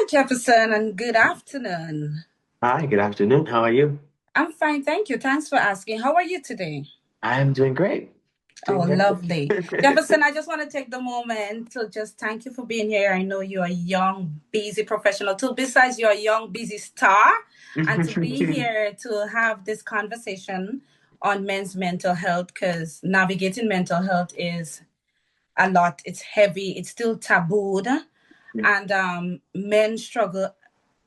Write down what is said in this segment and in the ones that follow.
Jefferson, and good afternoon. Hi, good afternoon. How are you? I'm fine, thank you. Thanks for asking. How are you today? I'm doing great. Oh, Doing very lovely. good. Jefferson, I just want to take the moment to just thank you for being here. I know you're a young, busy professional too, besides you're a young, busy star. And to be here to have this conversation on men's mental health, because navigating mental health is a lot. It's heavy, it's still tabooed. And men struggle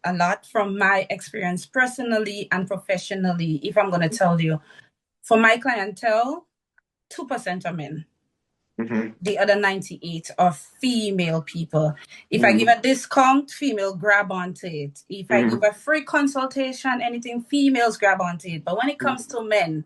a lot from my experience personally and professionally. If I'm going to tell you, for my clientele, 2% are men. Mhm. The other 98 are female people. If I give Mhm. a discount, female grab onto it. If I give Mhm. a free consultation, anything, females grab onto it. But when it comes to men,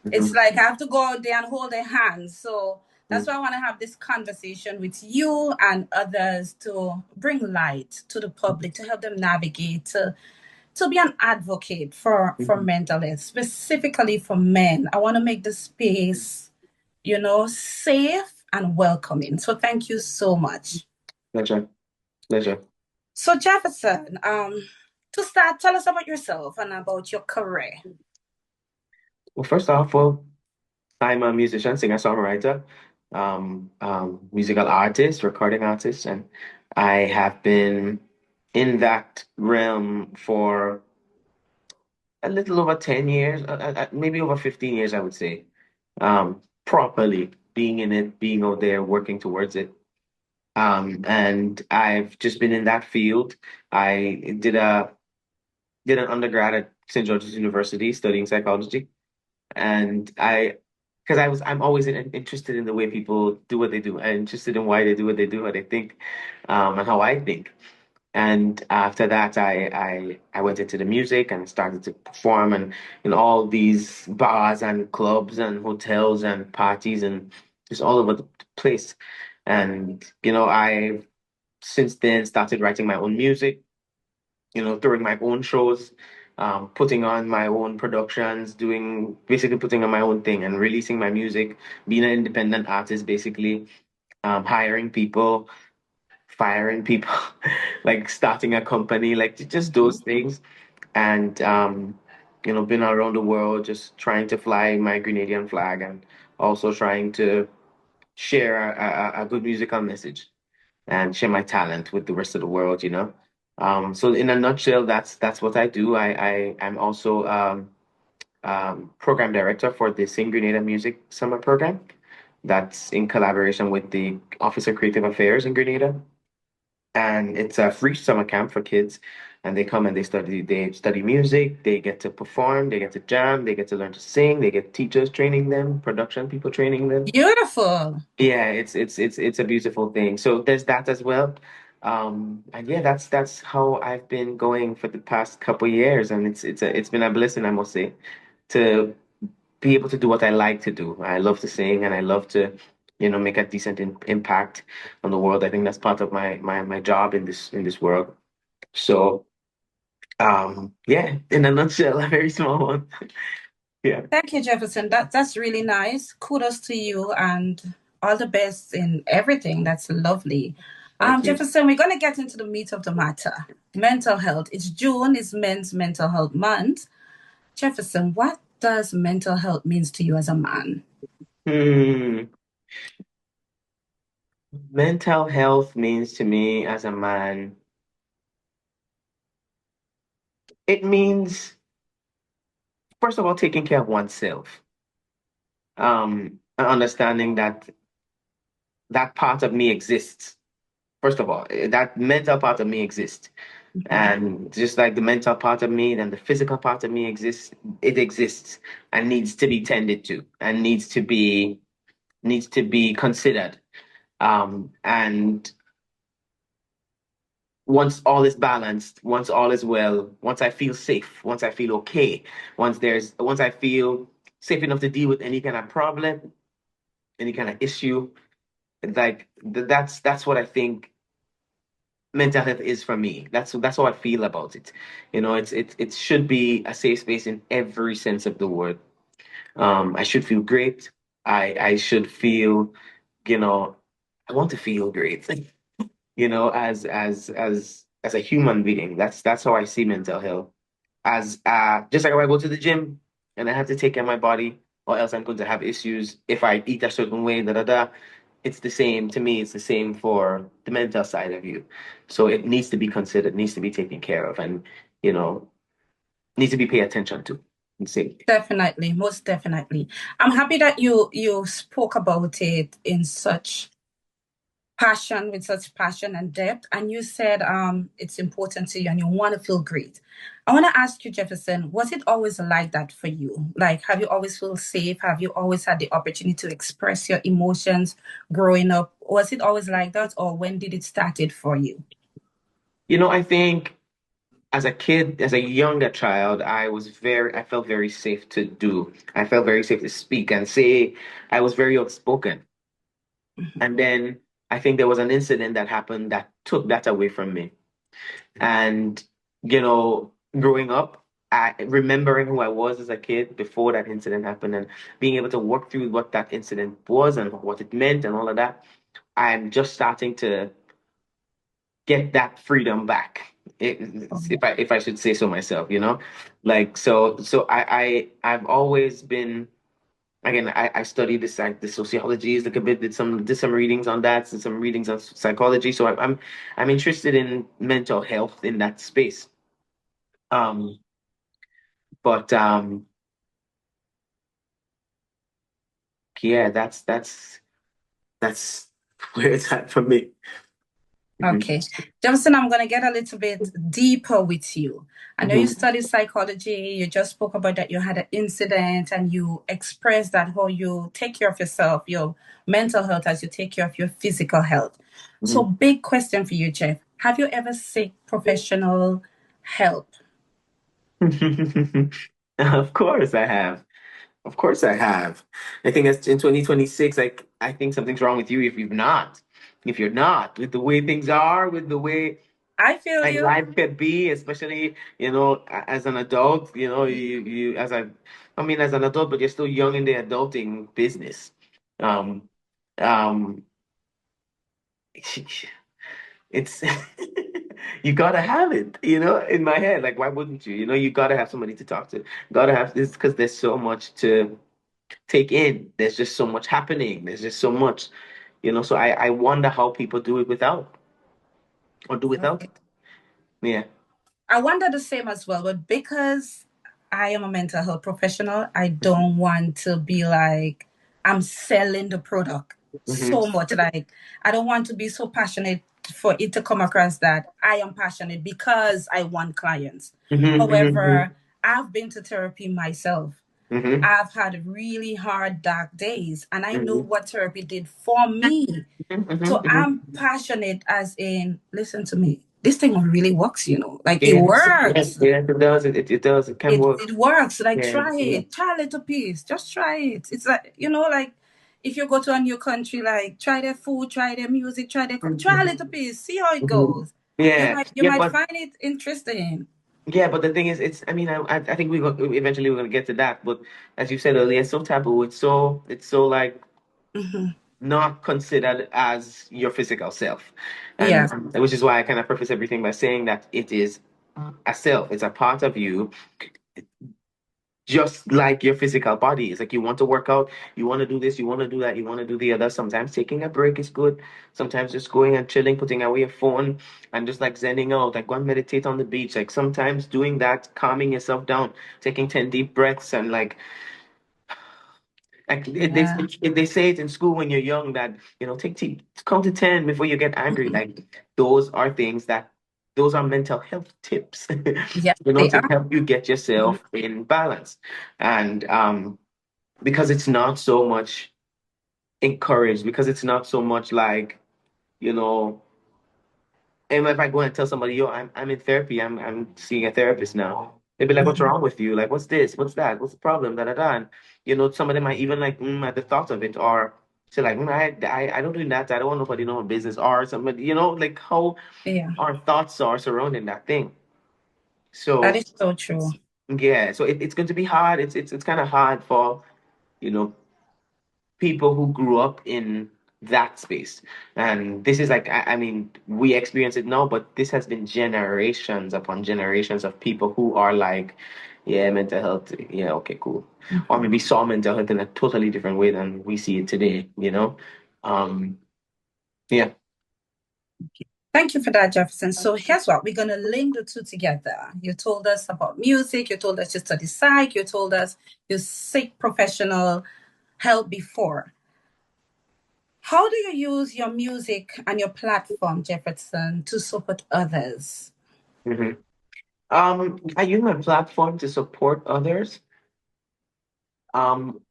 it's Mhm. like I have to go out there and hold their hands. So that's why Mhm. I want to have this conversation with you and others to bring light to the public, to help them navigate, to be an advocate for Mhm. mental health, specifically for men. I want to make the space, safe and welcoming. So thank you so much. Pleasure. Pleasure. So Jefferson, to start, tell us about yourself and about your career. Well, first off, I'm a musician, singer-songwriter, musical artist, recording artist, and I have been in that realm for a little over 10 years, maybe over 15 years, I would say, properly being in it, being out there, working towards it. And I've just been in that field. I did an undergrad at St. George's University studying psychology, and I'm always interested in the way people do what they do. I'm interested in why they do what they do, how they think, and how I think. And after that, I went into the music and started to perform and in all these bars and clubs and hotels and parties and just all over the place. And I since then started writing my own music, throwing my own shows, putting on my own productions, doing basically putting on my own thing and releasing my music, being an independent artist, basically, hiring people, firing people, like starting a company, like just those things. And been around the world just trying to fly my Grenadian flag and also trying to share a good musical message and share my talent with the rest of the world. So in a nutshell, that's what I do. I'm also program director for the Sing Grenada Music Summer Program. That's in collaboration with the Office of Creative Affairs in Grenada, and it's a free summer camp for kids. And they come and they study music, they get to perform, they get to jam, they get to learn to sing, they get teachers training them, production people training them. Beautiful. Yeah, it's a beautiful thing. So there's that as well. And yeah, that's how I've been going for the past couple years, and it's been a blessing, I must say, to be able to do what I like to do. I love to sing, and I love to, make a decent impact on the world. I think that's part of my job in this world. So, yeah, in a nutshell, a very small one. Yeah, Thank you, Jefferson. That's really nice. Kudos to you and all the best in everything. That's lovely. thank you. Jefferson, we're gonna get into the meat of the matter. Mental health. It's June, it's Men's Mental Health Month. Jefferson, what does mental health means to you as a man? Hmm. Mental health means to me as a man, it means, first of all, taking care of oneself. And understanding that that part of me exists. First of all, that mental part of me exists. And just like the mental part of me and the physical part of me exists, it exists and needs to be tended to and needs to be considered. And once all is balanced, once all is well, once I feel safe, once I feel okay, once I feel safe enough to deal with any kind of problem, any kind of issue, like that's what I think mental health is for me. That's how I feel about it. It should be a safe space in every sense of the word. I should feel great. I should feel, you know, I want to feel great. As as a human being. That's how I see mental health. As just like if I go to the gym and I have to take care of my body, or else I'm going to have issues if I eat a certain way, da da da. It's the same to me, it's the same for the mental side of you. So it needs to be considered, needs to be taken care of, and you know, needs to be paid attention to. And say, Definitely, most definitely. I'm happy that you spoke about it in such passion, with such passion and depth, and you said it's important to you and you want to feel great. I want to ask you, Jefferson, was it always like that for you? Like, have you always feel safe? Have you always had the opportunity to express your emotions growing up? Was it always like that, or when did it started for you? I think as a kid, as a younger child, I felt very safe to do. I felt very safe to speak and say. I was very outspoken. Mhm. And then I think there was an incident that happened that took that away from me. And, growing up, remembering who I was as a kid before that incident happened and being able to work through what that incident was and what it meant and all of that, I'm just starting to get that freedom back. If I should say so myself, like I've always been. Again, I studied this like the sociology, like a bit, did some readings on that, did some readings on psychology. So I'm interested in mental health in that space. Um, but yeah, that's where it's at for me. Mhm. Okay. Jefferson, I'm going to get a little bit deeper with you. I know you Mhm. studied psychology. You just spoke about that you had an incident and you expressed that how you take care of yourself, your mental health as you take care of your physical health. So, Mhm. big question for you, Jeff. Have you ever sought professional help? Of course I have. Of course I have. I think that's in 2026. Like I think something's wrong with you if you've not. If you're not, with the way things are, with the way I feel like you. life could be, especially, as an adult, you I mean as an adult, but you're still young in the adulting business. Um um it's you gotta have it, in my head. Like why wouldn't you? You gotta have somebody to talk to. Gotta have this because there's so much to take in. There's just so much happening. There's just so much, so I wonder how people do it without or do without Okay. it. Yeah. I wonder the same as well, but because I am a mental health professional, I don't want to be like I'm selling the product Hmm. so much. Like I don't want to be so passionate for it to come across that I am passionate because I want clients. Hmm. However, I've been to therapy myself. Hmm. I've had really hard, dark days, and I know Hmm. what therapy did for me. Hmm. So Hmm. I'm passionate as in, listen to me. This thing really works, Like it Yes, yes, works. yes, it does. It does. It can work. It works. Like Yeah. try Yeah. it. Try a little piece. Just try it. It's like, like if you go to a new country, like try their food, try their music, try a Mhm. little piece, see how it Mhm. goes. You Yeah, might you yeah, might but find it interesting. the thing is, it's. I mean, I think eventually we're gonna get to that. But as you said earlier, it's so taboo. It's so like Hmm. not considered as your physical self, Yeah. and which is why I kind of preface everything by saying that it is a self. It's a part of you, just like your physical body. It's like you want to work out, you want to do this, you want to do that, you want to do the other. Sometimes taking a break is good. Sometimes just going and chilling, putting away your phone and just like zenning out, like go and meditate on the beach. Like sometimes doing that, calming yourself down, taking 10 deep breaths and like Yeah. they say it in school when you're young that count to 10 before you get angry. Mhm. Like those are mental health tips, Yeah, they to are. help you get Mhm. yourself in balance. And because it's not so much encouraged, because it's not so much like, you know, and if I go and tell somebody, yo, I'm in therapy, I'm seeing a therapist now, they'd be like, what's Mhm. wrong with you? Like, what's this? What's that? What's the problem? Da da da. And some of them might even like at the thought of it, or say like, I don't do that. I don't want nobody to know my business, or somebody, like how Yeah, our thoughts are surrounding that thing. that So is so true. yeah, so it's going to be hard. It's kind of hard for you know people who grew up in that space. And this is like, I mean, we experience it now, but this has been generations upon generations of people who are like, yeah, mental health, yeah, okay, cool. Or maybe saw mental health in a totally different way than we see it today, you know? Um, yeah. Thank you for that, Jefferson. So here's what we're going to link the two together. You told us about music. You told us you study psych. You told us you seek professional help before. How do you use your music and your platform, Jefferson, to support others? hmm I use my platform to support others. Um,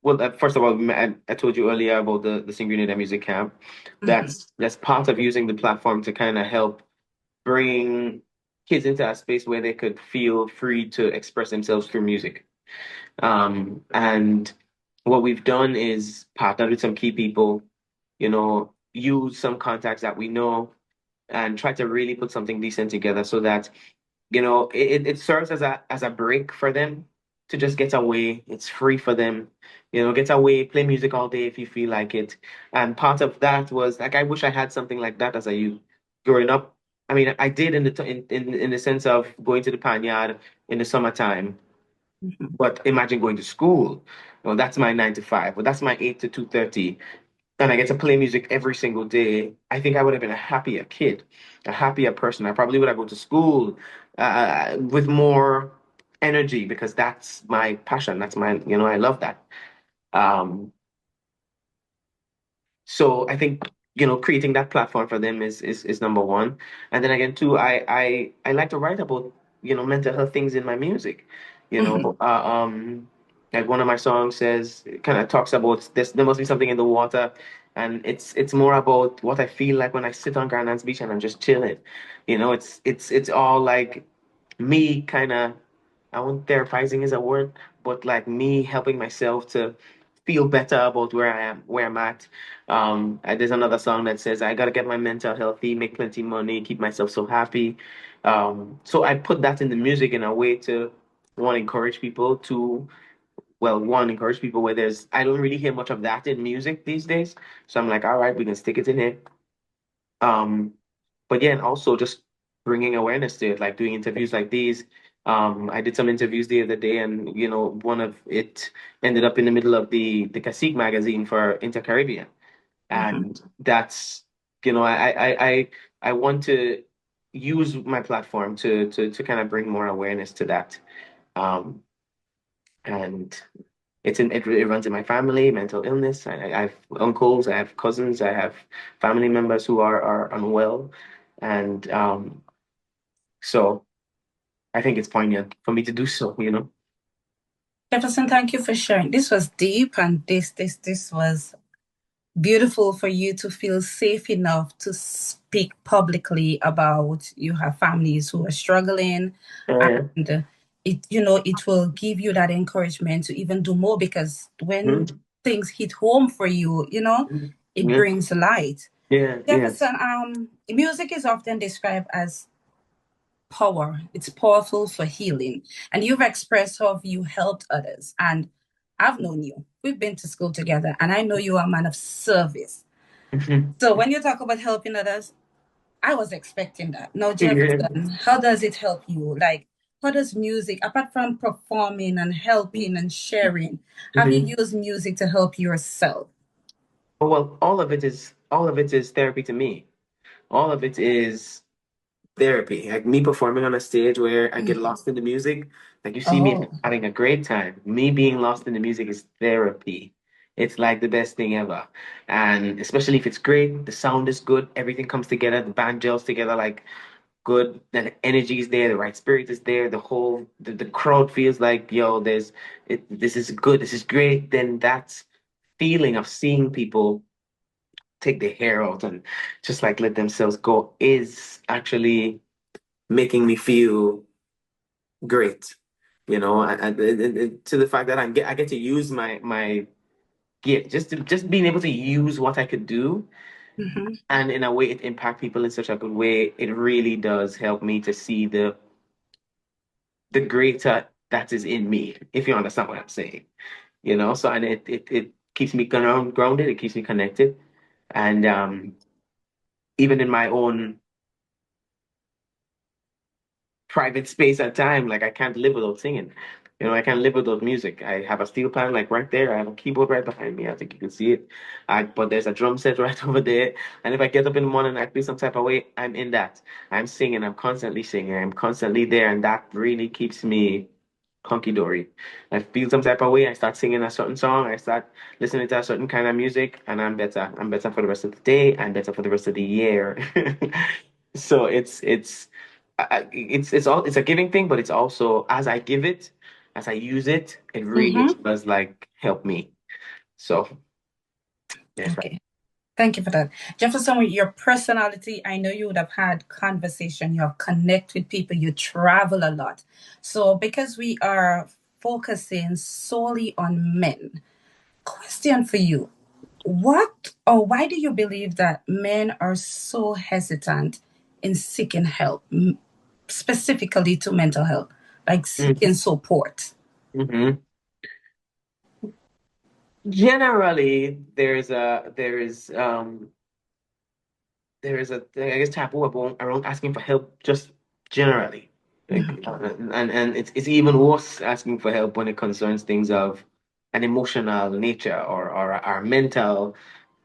well, first of all, I told you earlier about the Sing Grenada Music Camp. Mhm. That's part of using the platform to kind of help bring kids into a space where they could feel free to express themselves through music. And what we've done is partnered with some key people, use some contacts that we know and try to really put something decent together so that it serves as a break for them to just get away. It's free for them, get away, play music all day if you feel like it. And part of that was like I wish I had something like that as a youth growing up. I mean, I did in the sense of going to the Panyard in the summertime, Mhm. but imagine going to school. That's my 9 to 5, but that's my 8 to 2:30 and I get to play music every single day, I think I would have been a happier kid, a happier person. I probably would have gone to school with more energy because that's my passion. That's I love that. Um, so I think, creating that platform for them is number one. And then again, two, I like to write about, mental health things in my music. You Mhm. know, uh, um, like one of my songs says, kind of talks about this, there must be something in the water. And it's more about what I feel like when I sit on Grand Anse Beach and I'm just chilling. It's all like me kind of, I want therapizing is a word, but like me helping myself to feel better about where I'm at. There's another song that says, I gotta get my mental healthy, make plenty money, keep myself so happy. So I put that in the music in a way to one, encourage people to, well, one, encourage people where I don't really hear much of that in music these days. So I'm like, all right, we can stick it in here. Um, but yeah, and also just bringing awareness to it, like doing interviews like these. I did some interviews the other day, and one of it ended up in the middle of the Cacique magazine for Inter-Caribbean, Mhm. and that's I want to use my platform to kind of bring more awareness to that. Um, and it runs in my family, mental illness. I have uncles, I have cousins, I have family members who are unwell, and so I think it's poignant for me to do so. Jefferson, thank you for sharing. This was deep, and this was beautiful for you to feel safe enough to speak publicly about you have families who are struggling, Yeah. and it will give you that encouragement to even do more, because when Mhm. things hit home for you, it Yeah. brings light. Yeah. Yes. Jefferson, music is often described as power. It's powerful for healing. And you've expressed how you helped others. And I've known you. We've been to school together, and I know you are a man of service. Mhm. So when you talk about helping others, I was expecting that. Now, Yeah. Jefferson, how does it help you? Like, how does music, apart from performing and helping and sharing, have you Mhm. used music to help yourself? Oh, well, all of it is therapy to me. All of it is therapy. Like me performing on a stage where I get Mhm. lost in the music. Like you see me Oh. having a great time. Me being lost in the music is therapy. It's like the best thing ever. And especially if it's great, the sound is good, everything comes together, the band gels together like good, and the energy is there, the right spirit is there, the crowd feels like, yo, this is good, this is great. Then that feeling of seeing people take their hair out and just like let themselves go is actually making me feel great, and to the fact that I get to use my gift, just being able to use what I could do, Mhm. and in a way it impact people in such a good way. It really does help me to see the greater that is in me, if you understand what I'm saying. So and it keeps me grounded. It keeps me connected. And even in my own private space at time, like I can't live without singing. I can't live without music. I have a steel pan like right there. I have a keyboard right behind me. I think you can see it. But there's a drum set right over there. And if I get up in the morning and I feel some type of way, I'm in that. I'm singing. I'm constantly singing. I'm constantly there, and that really keeps me hunky dory. I feel some type of way. I start singing a certain song. I start listening to a certain kind of music, and I'm better. I'm better for the rest of the day. I'm better for the rest of the year. So it's a giving thing, but it's also as I give it, as I use it, it really Mm-hmm. does like help me. So yes, right. Okay. Thank you for that. Jefferson, with your personality, I know you would have had conversation, you have connect with people, you travel a lot. So because we are focusing solely on men, question for you. What or why do you believe that men are so hesitant in seeking help, specifically to mental health, like Mm-hmm. seeking support? Mm-hmm. Generally, there is a I guess taboo around asking for help just generally. Like, Mhm. and it's even worse asking for help when it concerns things of an emotional nature or our mental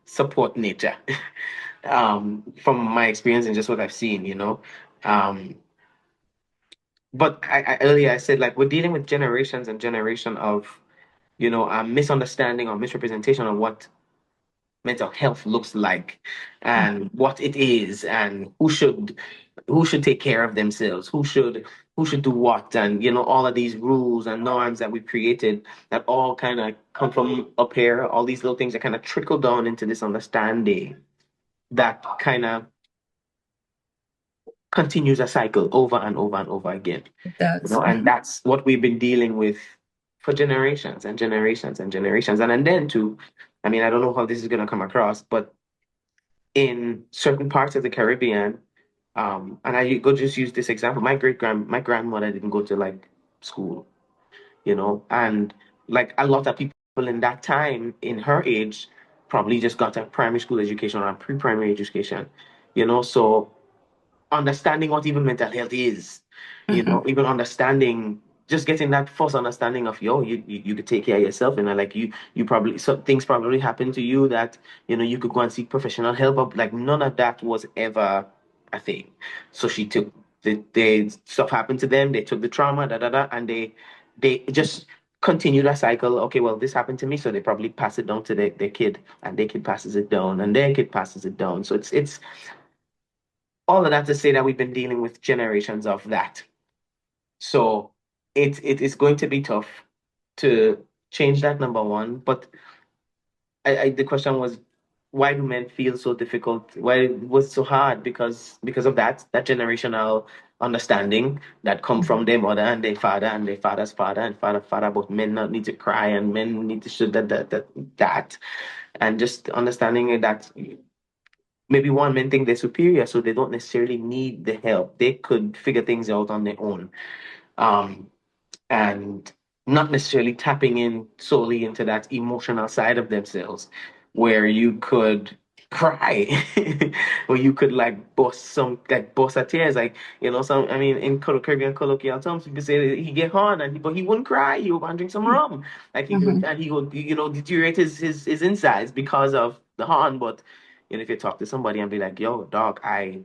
support nature. From my experience and just what I've seen. Um, but earlier I said like we're dealing with generations and generation of a misunderstanding or misrepresentation of what mental health looks like and what it is and who should take care of themselves, who should do what, and all of these rules and norms that we've created that all kind of come from up here, all these little things that kind of trickle down into this understanding that kind of continues a cycle over and over and over again. That's And that's what we've been dealing with for generations and generations and generations. And then too, I mean, I don't know how this is going to come across, but in certain parts of the Caribbean, and I go just use this example. My grandmother didn't go to like school, and like a lot of people in that time in her age probably just got a primary school education or a pre-primary education, so understanding what even mental health is, mhm, even understanding, just getting that first understanding of you could take care of yourself, and like you probably, so things probably happened to you that you could go and seek professional help, but like none of that was ever a thing. So she took the stuff happened to them, they took the trauma, da da da, and they just continue that cycle. Okay, well, this happened to me, so they probably pass it down to their kid, and their kid passes it down, and their kid passes it down. So it's all of that to say that we've been dealing with generations of that. So it is going to be tough to change that, number one. But the question was, why do men feel so difficult? Why it was so hard? Because of that generational understanding that come from their mother and their father's father and father about men not need to cry and men need to show that, and just understanding that maybe one men think they're superior, so they don't necessarily need the help. They could figure things out on their own. Um, and not necessarily tapping in solely into that emotional side of themselves where you could cry or you could like bust a tears, like some, I mean, in Caribbean colloquial terms people say he get hard but he wouldn't cry, he would go and drink some rum, like he could, mhm, and he would deteriorate his insides because of the horn. But if you talk to somebody and be like, yo dog, I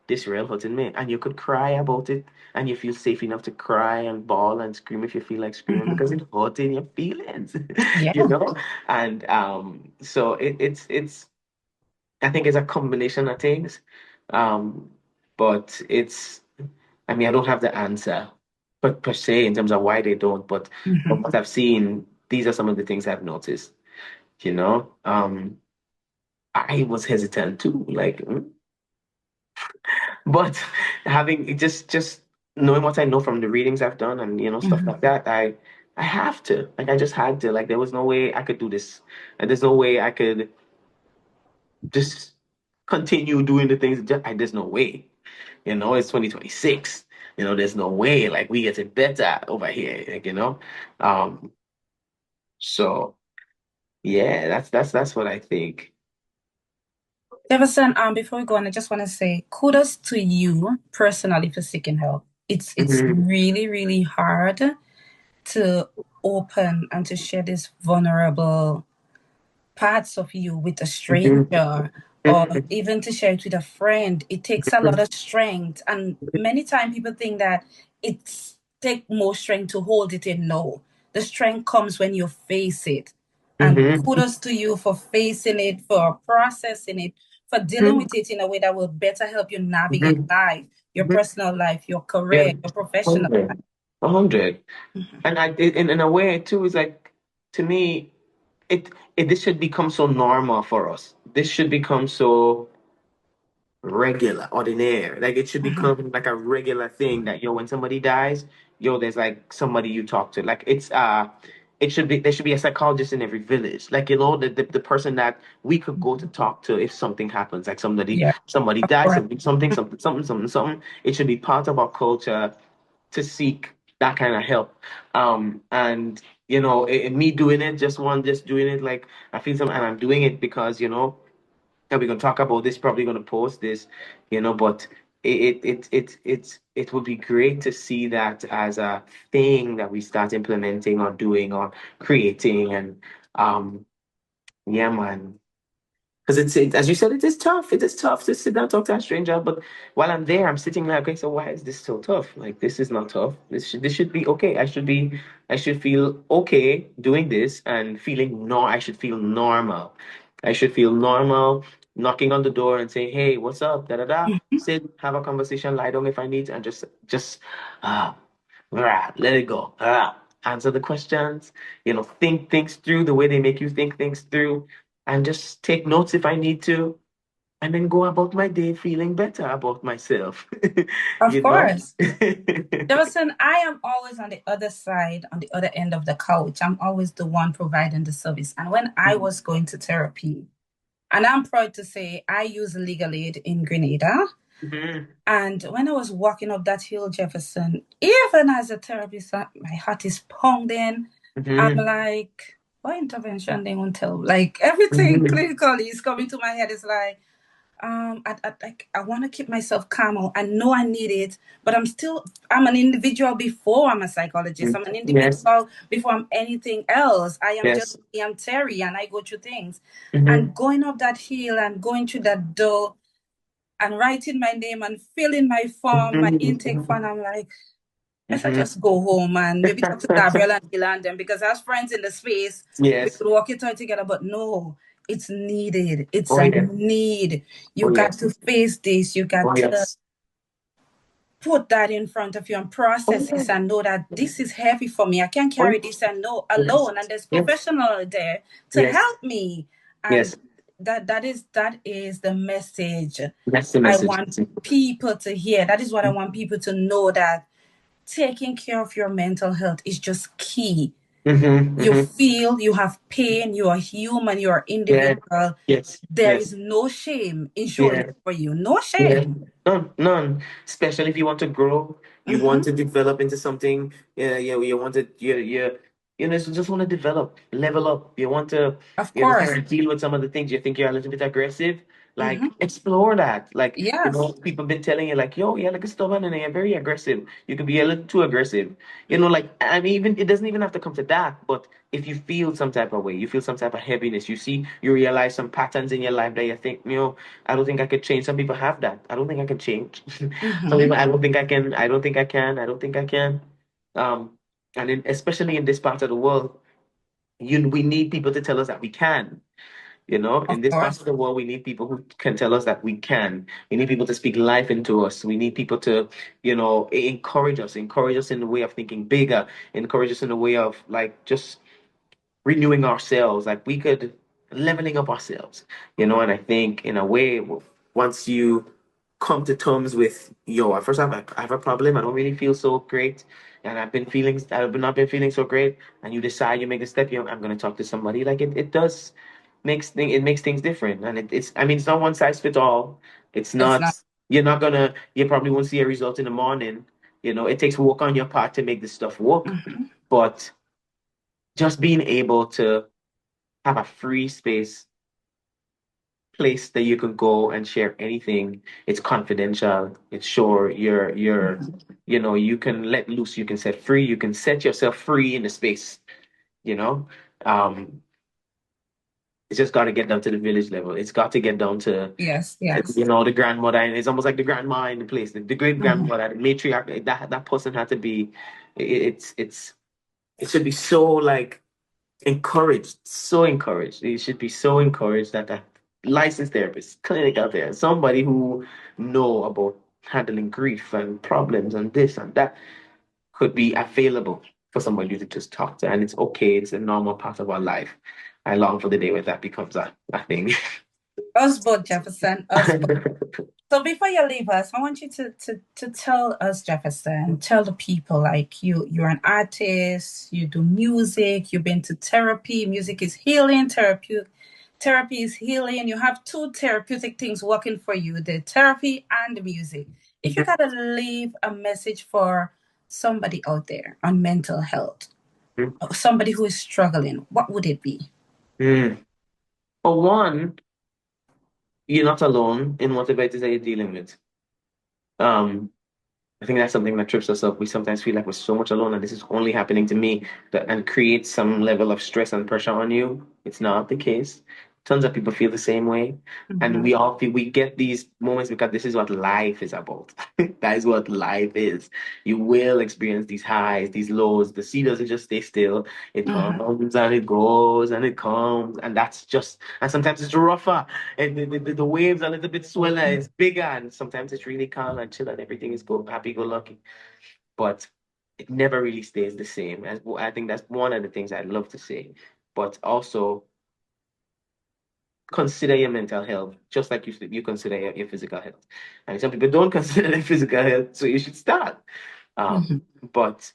this real hurting me, and you could cry about it, and you feel safe enough to cry and bawl and scream if you feel like screaming mhm. because it's hurting your feelings, you Yeah. know. And so it's I think it's a combination of things, um, but it's I mean I don't have the answer, but per se in terms of why they don't, but from Mhm. what I've seen, these are some of the things I've noticed. You know, I was hesitant too, like. But having just knowing what I know from the readings I've done and stuff Mhm. like that, I have to. Like I just had to. Like there was no way I could do this. And there's no way I could just continue doing the things. There's no way. It's 2026. There's no way. Like we get it better over here. Like, Um, so Yeah, that's what I think. Jefferson, before we go on, I just want to say kudos to you personally for seeking help. It's Hmm. really, really hard to open and to share this vulnerable parts of you with a Hmm. stranger or even to share it with a friend. It takes a lot of strength. And many times people think that it's take more strength to hold it in. No, the strength comes when you face it. And Hmm. kudos to you for facing it, for processing it, for dealing with it in a way that will better help you navigate Hmm. life, your personal life, your Yeah, career, your professional life. 100. 100. Mhm. And in a way too, is like, to me, it, this should become so normal for us. This should become so regular, ordinaire. Like it should Mhm. become like a regular thing that, yo, when somebody dies, yo, there's like somebody you talk to. Like it should be, there should be a psychologist in every village. Like, you know, the person that we could go to talk to if something happens, like Yeah, somebody of dies, course. something. It should be part of our culture to seek that kind of help. And you know, me doing it, just doing it, like I feel some, and I'm doing it because, you know, and we're gonna talk about this, probably gonna post this, you know, but it would be great to see that as a thing that we start implementing or doing or creating. And um yeah, man. Because as you said, it is tough. It is tough to sit down and talk to a stranger. But while I'm there, I'm sitting there, okay, so why is this so tough? Like, this is not tough. This should be okay. I should feel okay doing this and feeling, no, I should feel normal. I should feel normal knocking on the door and saying, hey, what's up? Da da da. Mhm. Sit, have a conversation, lie down if I need, and just ah, let it go. Answer the questions, you know, think things through the way they make you think things through, and just take notes if I need to, and then go about my day feeling better about myself. Of You know? course. Jefferson, I am always on the other side, on the other end of the couch. I'm always the one providing the service. And when I was going to therapy, and I'm proud to say I use legal aid in Grenada. Mhm. And when I was walking up that hill, Jefferson, even as a therapist, my heart is pounding. I'm Mhm. like, what intervention they won't tell? Like everything Mhm. clinically is coming to my head. It's like, I want to keep myself calm. I know I need it, but I'm an individual before I'm a psychologist. I'm an Yes. individual before I'm anything else. I am just Yes. me, I'm Terry, and I go through things. And Mhm. going up that hill and going through that door and writing my name and filling my form, my intake form, Mhm. I'm like, I should Mhm. just go home and maybe talk to Gabrielle and Gila and them because as friends in the space, we Yes. could walk it out together. But no, it's needed. It's Oh a yeah. need. Oh You got yes. to face this. You got Oh to yes. put that in front of you and Oh process this yeah. and know that this is heavy for me. I can't Oh carry this and know yes. alone. And there's Yes. professional there to Yes. help me. And Yes. that is the message That's the I message. want people to hear. That is what I want people to know, that taking care of your mental health is just key. Mm-hmm. You Mm-hmm. feel you have pain, you are human, you are Yeah. individual. Yes. There is Yes. no shame in showing Yeah. up for you. No Yeah, shame. none, none. Especially if you want to grow, you want Hmm. to develop into something. Yeah, yeah. You want to, you know, just want to develop, level up. You want to, Of you know, kind course. of deal with some of the things you think you're a little bit aggressive. Like, Hmm. explore that. Like, you know, Yes. people been telling you, like, yo, yeah, like a stubborn and you're very aggressive. You could be a little too aggressive. You know, like, I mean, even it doesn't even have to come to that. But if you feel some type of way, you feel some type of heaviness, you realize some patterns in your life that you think, you know, I don't think I could change. Some people have that. I don't think I can change. Some Hmm. people, I don't think I can. I don't think I can. I don't think I can. Um, especially in this part of the world, we need people to tell us that we can. You know, Of in this part of course. the world, we need people who can tell us that we can. We need people to speak life into us. We need people to, you know, encourage us in the way of thinking bigger, encourage us in the way of like just renewing ourselves, like we could leveling up ourselves, you know. And I think in a way, once you come to terms with, yo, at first I have a problem, I don't really feel so great, and I've not been feeling so great, and you decide, you make a step, I'm going to talk to somebody, like it does it makes things different. And it's, I mean, it's not one size fits all. It's It's not, not. you probably won't see a result in the morning. You know, it takes work on your part to make this stuff work, Hmm. but just being able to have a free space place that you can go and share anything. It's confidential. It's sure you can let loose, you can set free, you can set yourself free in the space, you know. Um, it's just got to get down to the village level. It's got to get down to, Yes, yes. the grandmother, and it's almost like the grandma in the place, the great Mhm. grandmother, the matriarch. That person had to be. It should be so like encouraged, so encouraged. It should be so encouraged that a licensed therapist, clinic out there, somebody who know about handling grief and problems and this and that could be available for somebody to just talk to. And it's okay. It's a normal part of our life. I long for the day where that becomes a thing. Us both, Jefferson. Us both. So before you leave us, I want you to tell us, Jefferson, tell the people like you're an artist, you do music, you've been to therapy, music is healing, therapy is healing. You have two therapeutic things working for you, the therapy and the music. If you gotta leave a message for somebody out there on mental health, somebody who is struggling, what would it be? Mm. For one, you're not alone in whatever it is that you're dealing with. Um, I think that's something that trips us up. We sometimes feel like we're so much alone and this is only happening to me and creates some level of stress and pressure on you. It's not the case. Tons of people feel the same way. And Mhm. we all feel we get these moments because this is what life is about. That is what life is. You will experience these highs, these lows. The sea doesn't just stay still. It Mhm. comes and it goes and it comes. And that's just, and sometimes it's rougher. And the waves are a little bit sweller, it's bigger, and sometimes it's really calm and chill and everything is happy go lucky. But it never really stays the same. As I think that's one of the things I'd love to say. But also consider your mental health, just like you consider your physical health. And some people don't consider their physical health, so you should start. Mhm. But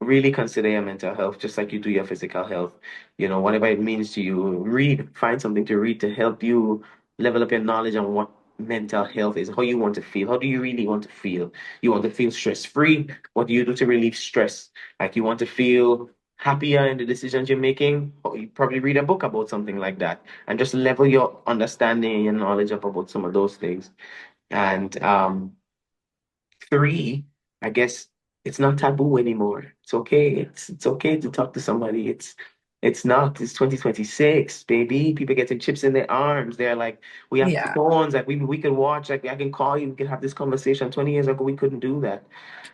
really consider your mental health just like you do your physical health. Whatever it means to you, find something to read to help you level up your knowledge on what mental health is, how you want to feel. How do you really want to feel? You want to feel stress free? What do you do to relieve stress? Like you want to feel happier in the decisions you're making? Or you probably read a book about something like that and just level your understanding and your knowledge up about some of those things. And three, I guess it's not taboo anymore. It's okay. It's okay to talk to somebody. It's not. It's 2026, baby. People getting chips in their arms. They're like, we have Yeah, phones. Like we can watch. Like I can call you. We can have this conversation. 20 years ago, we couldn't do that.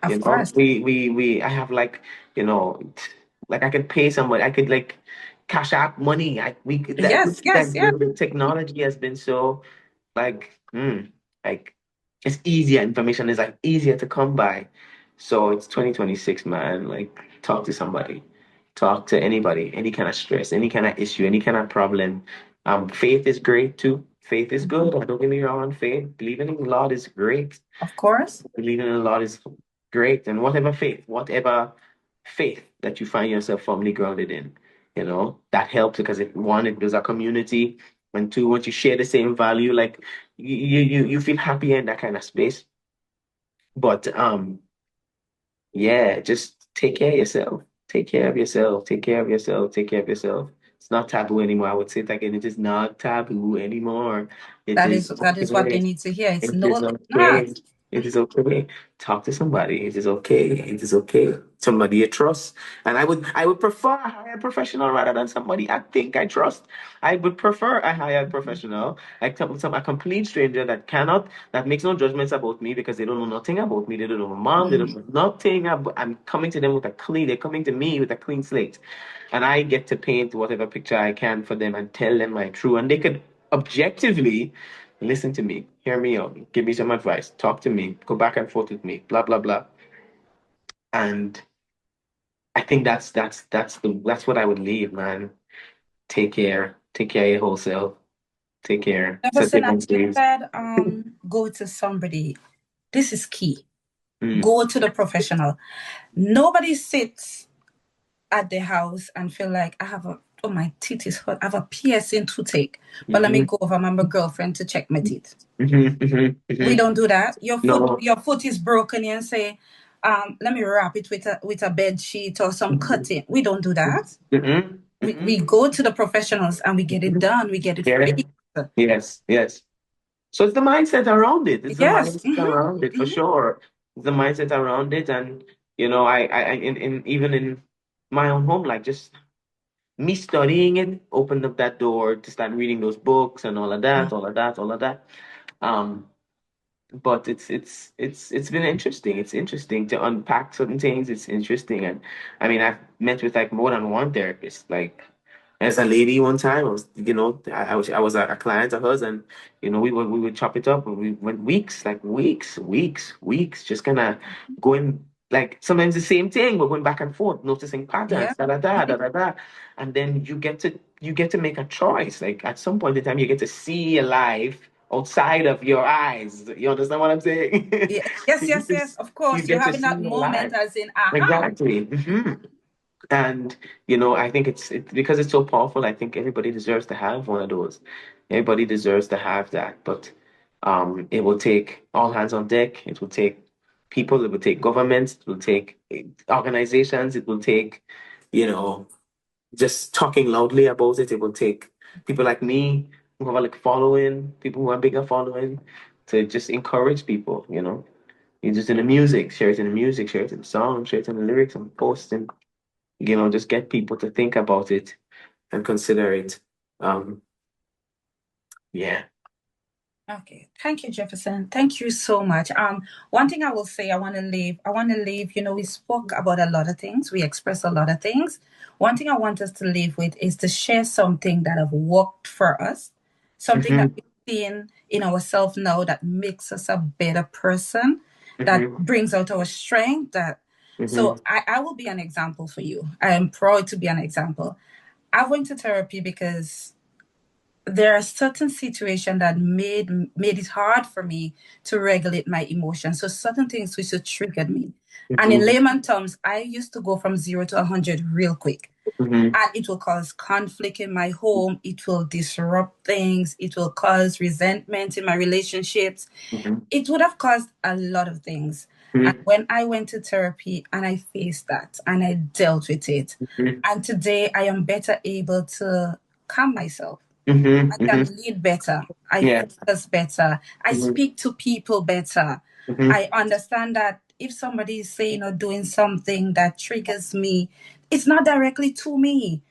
of course. I have like, you know, like I could pay somebody. I could like cash out money. We could Yes, yes, that yes. the technology has been so like, like it's easier. Information is like easier to come by. So it's 2026, man. Like, talk to somebody, talk to anybody, any kind of stress, any kind of issue, any kind of problem. Faith is great too. Faith is good. Don't get me wrong. Faith, believing in God is great. Of course. Believing in God is great. And whatever faith that you find yourself firmly grounded in, that helps because one, it builds a community, and two, once you share the same value, like you feel happier in that kind of space. But yeah, just take care of yourself. Take care of yourself. Take care of yourself. Take care of yourself. It's not taboo anymore. I would say it again. It is not taboo anymore. It is That is what they okay. need to hear. It's It no, is it's not. okay. It is okay. Talk to somebody. It is okay. It is okay. Somebody you trust. And I would prefer a hired professional rather than somebody I think I trust. I would prefer a hired professional, like a complete stranger that makes no judgments about me because they don't know nothing about me. They don't know my mom. They don't Mm. know nothing. I'm coming to them with they're coming to me with a clean slate. And I get to paint whatever picture I can for them and tell them my true. And they could objectively listen to me, hear me out, give me some advice, talk to me, go back and forth with me, blah, blah, blah. And I think that's what I would leave, man. Take care. Take care of your whole self. Take care. Set your Jefferson, as you boundaries. said, go to somebody. This is key. Mm, Go to the professional. Nobody sits at the house and feel like oh, my teeth is hurt. I have a piercing to take. But let me mm-hmm, go over my girlfriend to check my teeth. mm-hmm, mm-hmm, We mm-hmm. don't do that. No. Your foot is broken. You say, let me wrap it with a bed sheet or some cutting. We don't do that. Mm-hmm. we go to the professionals and we get it done. We get it Yeah. fixed. Yes. Yes. So it's the mindset around it. It's the Yes. mindset around it for Hmm. sure. It's the mindset around it, and in even in my own home, like just me studying it opened up that door to start reading those books and all of that, all of that, all of that. Um, but it's been interesting. It's interesting to unpack certain things. It's interesting, and I mean, I've met with like more than one therapist. Like, as a lady one time, I was a client of hers, and we would chop it up, and we went weeks, like weeks, just kind of going like sometimes the same thing, but going back and forth, noticing Yeah. patterns, da da da da da da, and then you get to make a choice. Like at some point in time, you get to see a life outside of your eyes. You understand what I'm saying? Yeah. Yes, You get yes, to yes. Of you course, you're get to having see that your moment life. as in, aha. Exactly. And I think it's because it's so powerful. I think everybody deserves to have one of those. Everybody deserves to have that. But it will take all hands on deck. It will take people. It will take governments. It will take organizations. It will take, you know, just talking loudly about it. It will take people like me who have like following, people who are bigger following, to just encourage people. You just in the music, share it in the music, share it in the song, share it in the lyrics, and posting. Just get people to think about it and consider it. Um, yeah. Okay. Thank you, Jefferson. Thank you so much. One thing I will say, I want to leave, we spoke about a lot of things. We expressed a lot of things. One thing I want us to leave with is to share something that have worked for us, something that Mm-hmm. we've seen in ourselves now that makes us a better person, that Mm-hmm. brings out our strength. So Mm-hmm. I will be an example for you. I am proud to be an example. I went to therapy because there are certain situations that made it hard for me to regulate my emotions. So certain things which had triggered me. And in Mm-hmm. layman terms, I used to go from 0 to 100 real quick. Mm-hmm. And it will cause conflict in my home. It will disrupt things. It will cause resentment in my relationships. Mm-hmm. It would have caused a lot of things. And when I went to therapy and I faced that and I dealt with it, Mm-hmm. and today I am better able to calm myself. I Mm-hmm. can Mm-hmm. lead better. I Yeah. focus better. I Mm-hmm. speak to people better. Mm-hmm. I understand that if somebody is saying or doing something that triggers me, it's not directly to me.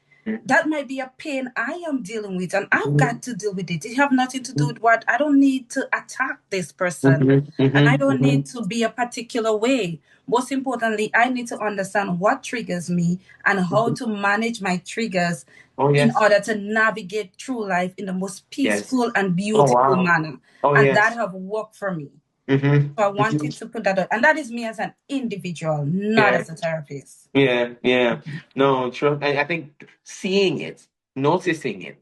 That might be a pain I am dealing with, and I've Mm-hmm. got to deal with it. It have nothing to do with what I don't need to attack this person, Mm-hmm. and I Mm-hmm. don't Mm-hmm. need to be a particular way. Most importantly, I need to understand what triggers me and how Mm-hmm. to manage my triggers Oh in yes. order to navigate through life in the most Yes. peaceful and Oh beautiful wow. manner. Oh And that yes. have worked for me. Mm-hmm. So I Mm-hmm. wanted to put that out. And that is me as an individual, not Yeah. as a therapist. Yeah, yeah. No, true. I think seeing it, noticing it,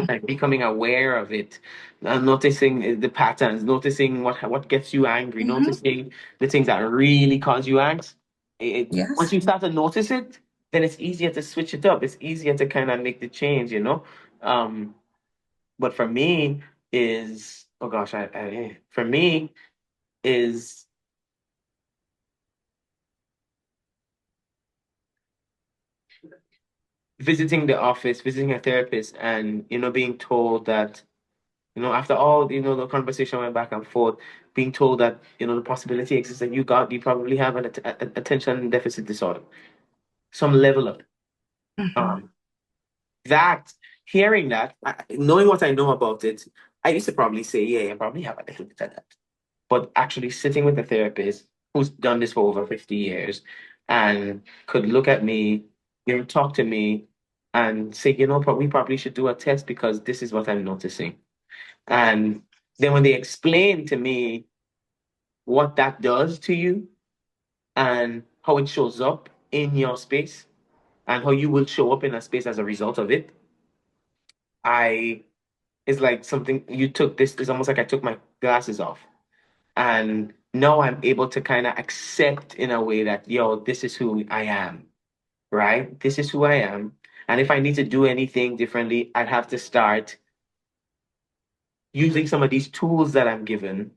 Mhm. like becoming aware of it, noticing the patterns, noticing what gets you angry, Mhm. noticing the things that really cause you angst. Once Yes. you start to notice it, then it's easier to switch it up. It's easier to kind of make the change. Um, but for me is, oh gosh, for me is visiting the office, visiting a therapist, and being told that after all the conversation went back and forth, being told that the possibility exists that you probably have an attention deficit disorder, some level of it. Mhm. Um, that hearing that, knowing what I know about it, I used to probably say, yeah, I probably have a little bit of that. But actually sitting with a therapist who's done this for over 50 years and could look at me, talk to me and say, we probably should do a test because this is what I'm noticing. And then when they explain to me what that does to you and how it shows up in your space and how you will show up in a space as a result of it, I it's like something you took this it's almost like I took my glasses off. And now I'm able to kind of accept in a way that, yo, this is who I am, right? This is who I am. And if I need to do anything differently, I'd have to start using some of these tools that I'm given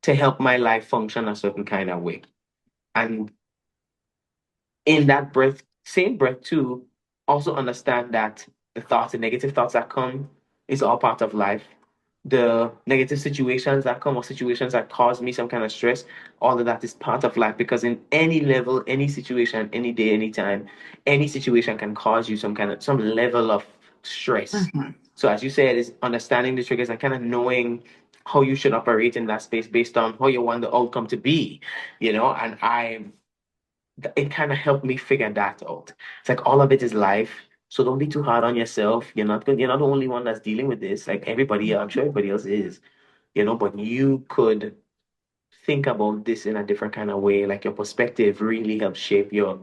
to help my life function a certain kind of way. And in that breath, same breath too, also understand that the thoughts, the negative thoughts that come, is all part of life. The negative situations that come or situations that cause me some kind of stress, all of that is part of life because in any level, any situation, any day, anytime, any situation can cause you some level of stress. Mhm. So as you said, is understanding the triggers and kind of knowing how you should operate in that space based on how you want the outcome to be, and it kind of helped me figure that out. It's like all of it is life. So don't be too hard on yourself. You're not the only one that's dealing with this. Like everybody, I'm sure everybody else is, but you could think about this in a different kind of way. Like your perspective really helps shape your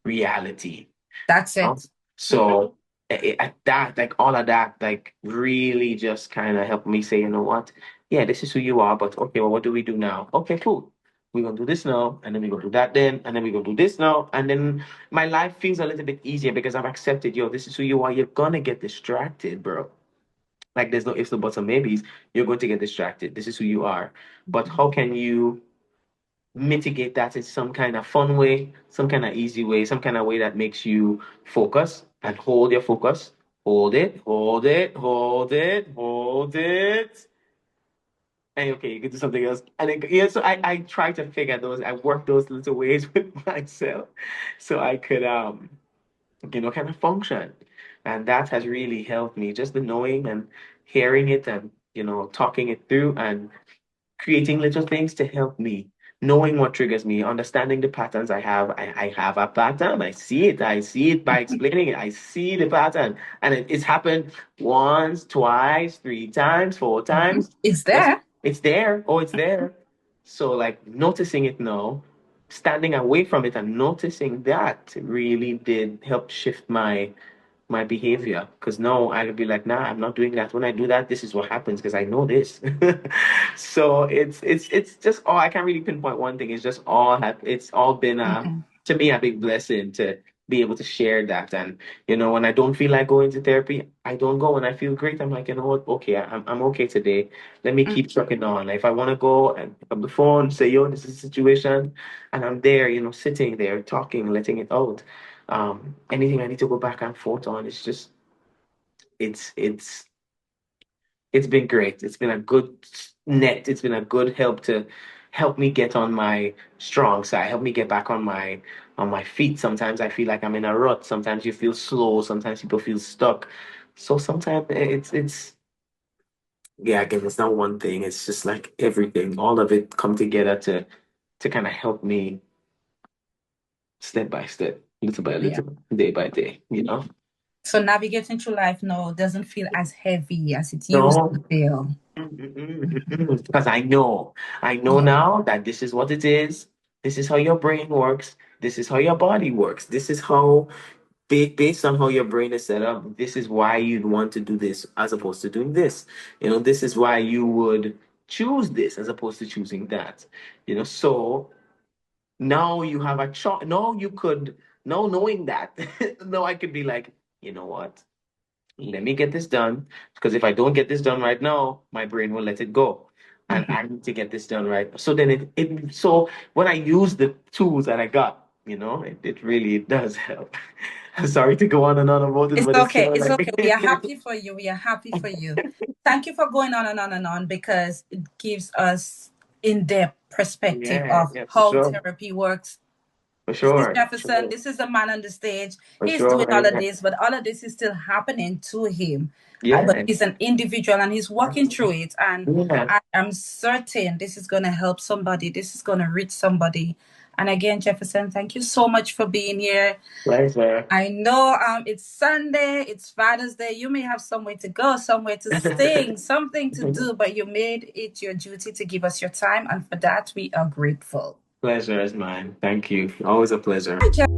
reality. That's Know? it. So at that, like all of that, like really just kind of helped me say, you know what? Yeah, this is who you are, but okay, well, what do we do now? Okay, cool. We're gonna do this now, and then we're gonna do that then, and then we're gonna do this now, and then my life feels a little bit easier because I've accepted, yo, this is who you are. You're gonna get distracted, bro. Like there's no ifs, no buts, or maybes. You're going to get distracted. This is who you are. But how can you mitigate that in some kind of fun way, some kind of easy way, some kind of way that makes you focus and hold your focus. Hold it, hold it, hold it, hold it. And okay, you can do something else. And then, yeah, so I try to figure I work those little ways with myself so I could kind of function. And that has really helped me, just the knowing and hearing it and talking it through and creating little things to help me, knowing what triggers me, understanding the patterns I have. I have a pattern. I see it. I see it by explaining it. I see the pattern. And it's happened once, twice, three times, four Mhm. times. It's Yes, there. it's there. Oh, it's there. So like noticing it now, standing away from it and noticing that really did help shift my behavior because no, I would be like, nah, I'm not doing that. When I do that, this is what happens because I know this. So it's just all I can't really pinpoint one thing. It's just it's all been Mhm. to me a big blessing to be able to share that. And when I don't feel like going to therapy, I don't go. When I feel great, I'm like, you know what? Okay, I'm okay today. Let me keep trucking on. If I want to go and pick up the phone, say, yo, this is a situation, and I'm there, sitting there talking, letting it out. Anything I need to go back and forth on, it's it's it's been great. It's been a good net. It's been a good help to help me get on my strong side, help me get back on my feet. Sometimes I feel like I'm in a rut. Sometimes you feel slow. Sometimes people feel stuck. So sometimes it's yeah, again, it's not one thing. It's just like everything. All of it come together to kind of help me step by step, little by Yeah. little, day by day. So navigating through life now doesn't feel as heavy as it used to No. feel. Because I know Yeah. now that this is what it is. This is how your brain works. This is how your body works. This is how, based on how your brain is set up, this is why you'd want to do this as opposed to doing this. This is why you would choose this as opposed to choosing that. So now you have a choice. Now knowing that, now I could be like, you know what? Let me get this done because if I don't get this done right now, my brain will let it go. And Mhm. I need to get this done right. So then so when I use the tools that I got, it really does help. Sorry to go on and on about it, It's but it's okay. kind of It's okay. We are like happy for you. We are happy for you. Thank you for going on and on and on because it gives us in-depth perspective yeah, of yeah, for how sure. therapy works. For This is sure. For Jefferson. sure. This is the man on the stage. For He's doing all of sure. this, but all of this is still happening to him. But Yeah. he's an individual and he's walking through it. And Yeah. I am certain this is going to help somebody. This is going to reach somebody. And again, Jefferson, thank you so much for being here. Pleasure. I know it's Sunday, it's Father's Day. You may have somewhere to go, somewhere to sing, something to do, but you made it your duty to give us your time. And for that, we are grateful. Pleasure is mine. Thank you. Always a pleasure. Hi, Jeff.